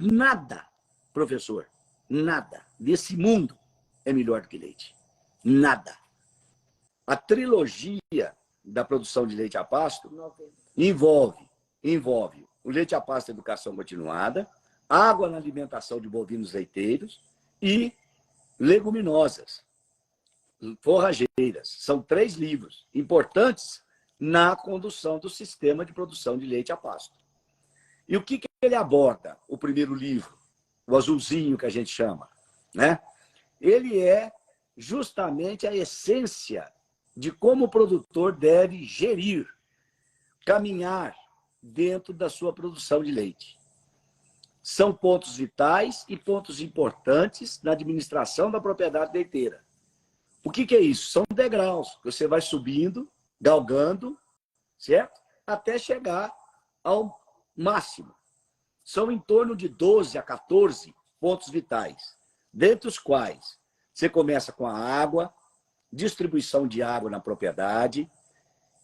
Nada, professor, nada desse mundo é melhor do que leite. Nada. A trilogia da produção de leite a pasto envolve o leite a pasto educação continuada, água na alimentação de bovinos leiteiros e leguminosas, forrageiras. São 3 livros importantes na condução do sistema de produção de leite a pasto. E o que ele aborda? O primeiro livro, o azulzinho que a gente chama, né? Ele é justamente a essência de como o produtor deve gerir, caminhar dentro da sua produção de leite. São pontos vitais e pontos importantes na administração da propriedade leiteira. O que é isso? São degraus que você vai subindo, galgando, certo? Até chegar ao máximo. São em torno de 12 a 14 pontos vitais, dentre os quais você começa com a água, distribuição de água na propriedade,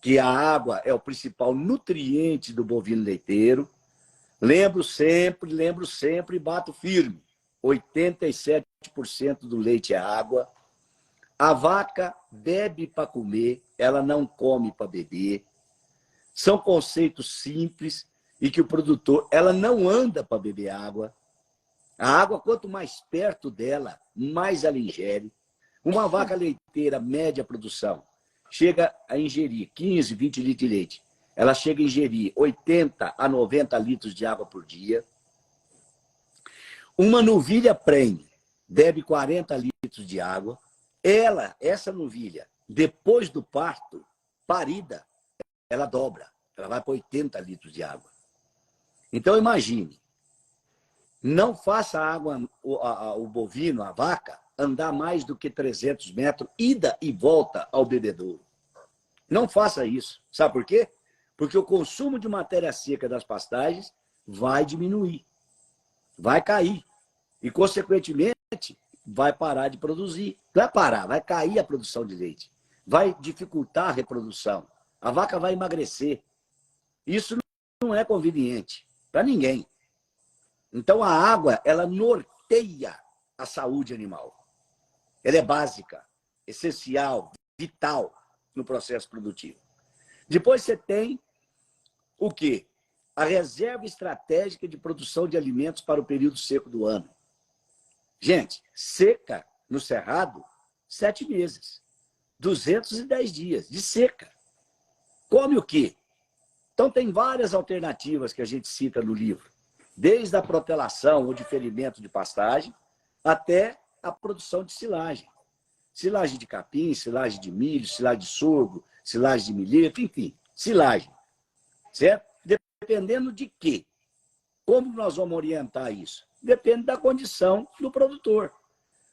que a água é o principal nutriente do bovino leiteiro. Lembro sempre, bato firme, 87% do leite é água. A vaca bebe para comer, ela não come para beber. São conceitos simples e que o produtor, ela não anda para beber água. A água, quanto mais perto dela, mais ela ingere. Uma vaca leiteira, média produção, chega a ingerir 15, 20 litros de leite. Ela chega a ingerir 80 a 90 litros de água por dia. Uma novilha prenhe bebe 40 litros de água. Essa novilha, depois do parto, parida, ela dobra. Ela vai para 80 litros de água. Então, imagine, não faça a água, o bovino, a vaca, andar mais do que 300 metros, ida e volta ao bebedouro. Não faça isso. Sabe por quê? Porque o consumo de matéria seca das pastagens vai diminuir, vai cair. E, consequentemente, vai parar de produzir. Não vai parar, vai cair a produção de leite. Vai dificultar a reprodução. A vaca vai emagrecer. Isso não é conveniente para ninguém. Então, a água, ela norteia a saúde animal. Ela é básica, essencial, vital no processo produtivo. Depois você tem o quê? A reserva estratégica de produção de alimentos para o período seco do ano. Gente, seca no Cerrado, 7 meses. 210 dias de seca. Come o quê? Então, tem várias alternativas que a gente cita no livro. Desde a protelação ou diferimento de pastagem, até a produção de silagem. Silagem de capim, silagem de milho, silagem de sorgo, silagem de milheto, enfim, silagem. Certo? Dependendo de quê? Como nós vamos orientar isso? Depende da condição do produtor.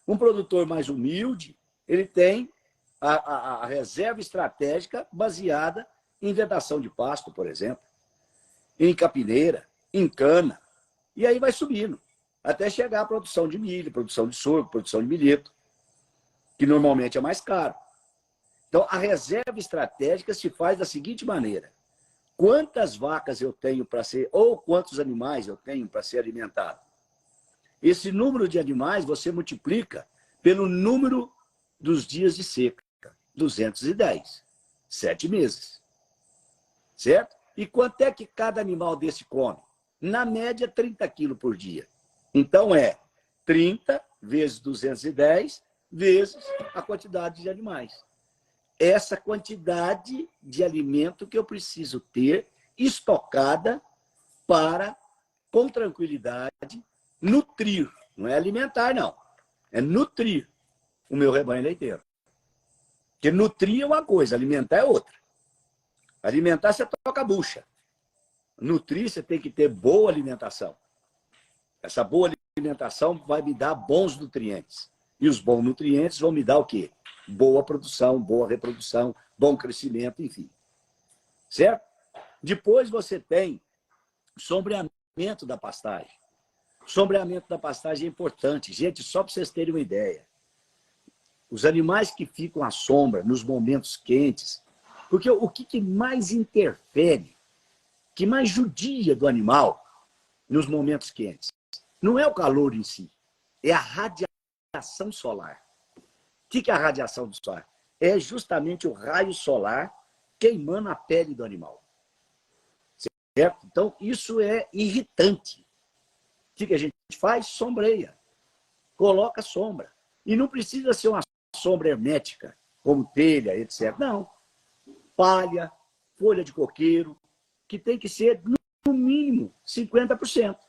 Um produtor mais humilde, ele tem a reserva estratégica baseada em vedação de pasto, por exemplo, em capineira, em cana, e aí vai subindo, até chegar à produção de milho, produção de sorgo, produção de milheto, que normalmente é mais caro. Então, a reserva estratégica se faz da seguinte maneira: quantas vacas eu tenho para ser, ou quantos animais eu tenho para ser alimentado? Esse número de animais você multiplica pelo número dos dias de seca, 210, 7 meses. Certo? E quanto é que cada animal desse come? Na média, 30 quilos por dia. Então, é 30 vezes 210 vezes a quantidade de animais. Essa quantidade de alimento que eu preciso ter estocada para, com tranquilidade, nutrir. Não é alimentar, não. É nutrir o meu rebanho leiteiro. Porque nutrir é uma coisa, alimentar é outra. Alimentar, você toca a bucha. Nutrir, você tem que ter boa alimentação. Essa boa alimentação vai me dar bons nutrientes. E os bons nutrientes vão me dar o quê? Boa produção, boa reprodução, bom crescimento, enfim. Certo? Depois você tem sombreamento da pastagem. Sombreamento da pastagem é importante. Gente, só para vocês terem uma ideia. Os animais que ficam à sombra nos momentos quentes, porque o que mais interfere, que mais judia do animal nos momentos quentes? não é o calor em si, é a radiação solar. O que é a radiação solar? É justamente o raio solar queimando a pele do animal. Certo? Então, isso é irritante. O que a gente faz? Sombreia. Coloca sombra. E não precisa ser uma sombra hermética, como telha, etc. Não. Palha, folha de coqueiro, que tem que ser, no mínimo, 50%.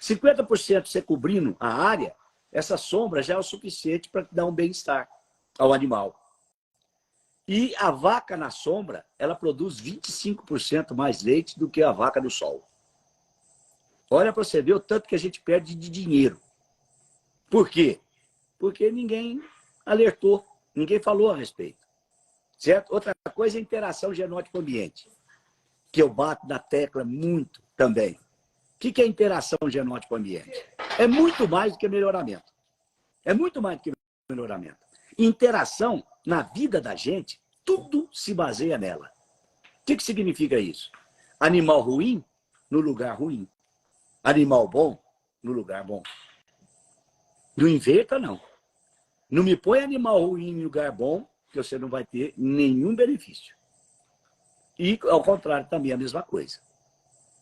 50% você cobrindo a área, essa sombra já é o suficiente para dar um bem-estar ao animal. E a vaca na sombra, ela produz 25% mais leite do que a vaca no sol. Olha para você ver o tanto que a gente perde de dinheiro. Por quê? Porque ninguém alertou, ninguém falou a respeito. Certo? Outra coisa é a interação genótipo-ambiente, que eu bato na tecla muito também. O que é interação genótipo-ambiente? É muito mais do que melhoramento. É muito mais do que melhoramento. Interação na vida da gente, tudo se baseia nela. O que significa isso? Animal ruim no lugar ruim. Animal bom no lugar bom. Não inverta, não. Não me põe animal ruim em lugar bom, que você não vai ter nenhum benefício. E, ao contrário, também a mesma coisa.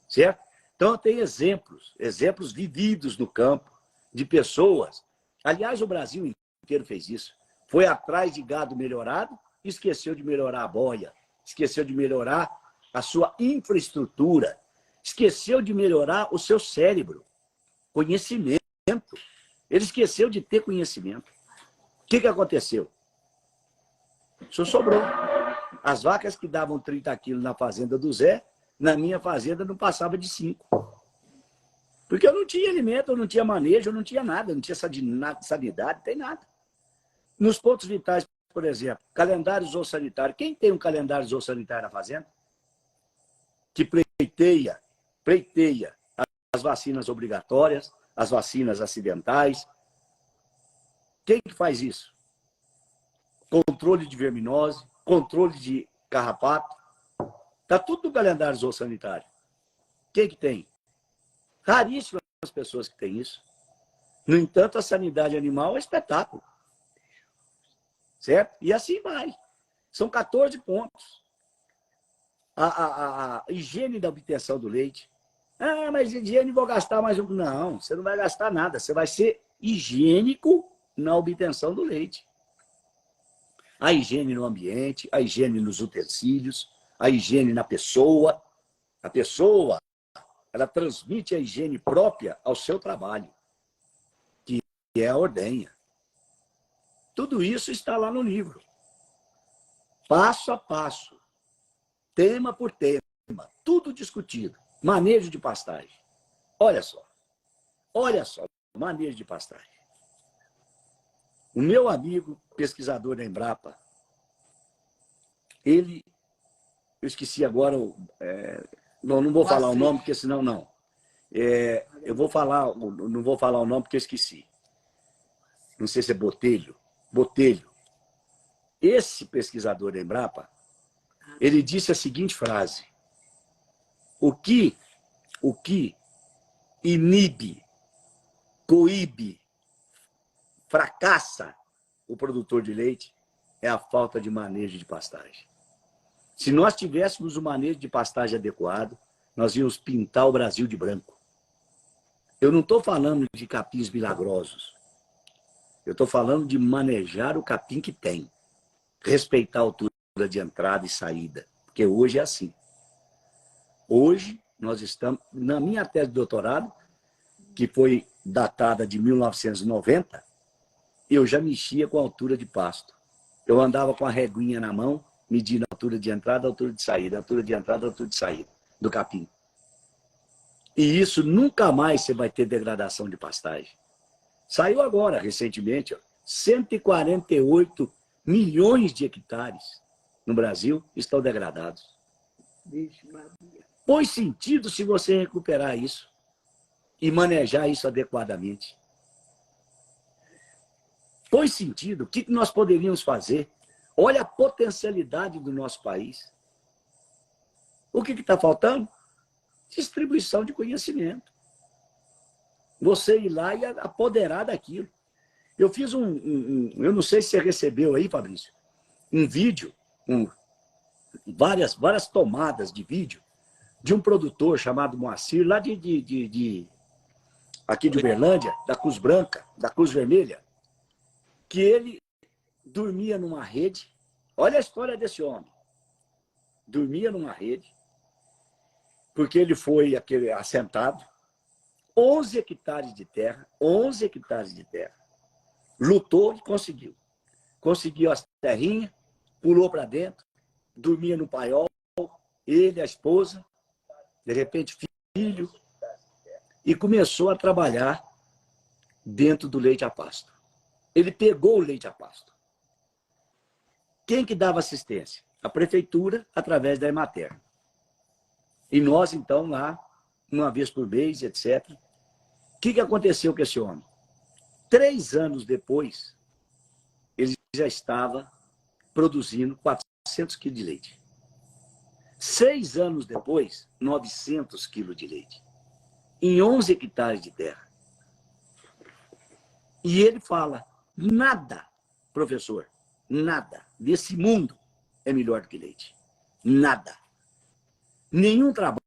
Certo? Então, tem exemplos vividos no campo, de pessoas. Aliás, o Brasil inteiro fez isso. Foi atrás de gado melhorado, esqueceu de melhorar a boia, esqueceu de melhorar a sua infraestrutura, esqueceu de melhorar o seu cérebro, conhecimento. Ele esqueceu de ter conhecimento. O que aconteceu? Isso sobrou. As vacas que davam 30 quilos na fazenda do Zé, na minha fazenda não passava de 5. Porque eu não tinha alimento, eu não tinha manejo, eu não tinha nada, eu não tinha sanidade, não tem nada. Nos pontos vitais, por exemplo, calendário zoossanitário. Quem tem um calendário zoossanitário na fazenda? Que pleiteia as vacinas obrigatórias, as vacinas acidentais. Quem que faz isso? Controle de verminose, controle de carrapato. Está tudo no calendário zoossanitário. Quem que tem? Raríssimas as pessoas que têm isso. No entanto, a sanidade animal é espetáculo. Certo? E assim vai. São 14 pontos. A higiene da obtenção do leite. Ah, mas higiene vou gastar mais um. Não, você não vai gastar nada. Você vai ser higiênico na obtenção do leite. A higiene no ambiente, a higiene nos utensílios, a higiene na pessoa. A pessoa, ela transmite a higiene própria ao seu trabalho, que é a ordenha. Tudo isso está lá no livro. Passo a passo. Tema por tema. Tudo discutido. Manejo de pastagem. Olha só, manejo de pastagem. O meu amigo, pesquisador da Embrapa, eu esqueci agora, não vou falar o nome, porque senão não. Eu vou falar, não vou falar o nome porque eu esqueci. Não sei se é Botelho. Esse pesquisador da Embrapa, ele disse a seguinte frase: o que inibe, coíbe, fracassa o produtor de leite é a falta de manejo de pastagem. Se nós tivéssemos o manejo de pastagem adequado, nós íamos pintar o Brasil de branco. Eu não estou falando de capins milagrosos. Eu estou falando de manejar o capim que tem. Respeitar a altura de entrada e saída. Porque hoje é assim. Hoje, nós estamos... Na minha tese de doutorado, que foi datada de 1990, eu já mexia com a altura de pasto. Eu andava com a reguinha na mão, medindo a altura de entrada, a altura de saída, a altura de entrada, a altura de saída do capim. E isso nunca mais você vai ter degradação de pastagem. Saiu agora, recentemente, 148 milhões de hectares no Brasil estão degradados. Põe sentido se você recuperar isso e manejar isso adequadamente. Põe sentido. O que nós poderíamos fazer? Olha a potencialidade do nosso país. O que está faltando? Distribuição de conhecimento. Você ir lá e apoderar daquilo. Eu fiz eu não sei se você recebeu aí, Fabrício, um vídeo, várias tomadas de vídeo de um produtor chamado Moacir, lá aqui de Uberlândia, da Cruz Branca, da Cruz Vermelha, que ele dormia numa rede. Olha a história desse homem. Dormia numa rede, porque ele foi assentado, 11 hectares de terra, 11 hectares de terra. Lutou e conseguiu. Conseguiu as terrinhas, pulou para dentro, dormia no paiol, ele, a esposa, de repente filho, e começou a trabalhar dentro do leite a pasto. Ele pegou o leite a pasto. Quem que dava assistência? A prefeitura, através da Emater. E nós, então, lá, uma vez por mês, etc. O que aconteceu com esse homem? 3 anos depois, ele já estava produzindo 400 quilos de leite. 6 anos depois, 900 quilos de leite. Em 11 hectares de terra. E ele fala, nada, professor, nada desse mundo é melhor do que leite. Nada. Nenhum trabalho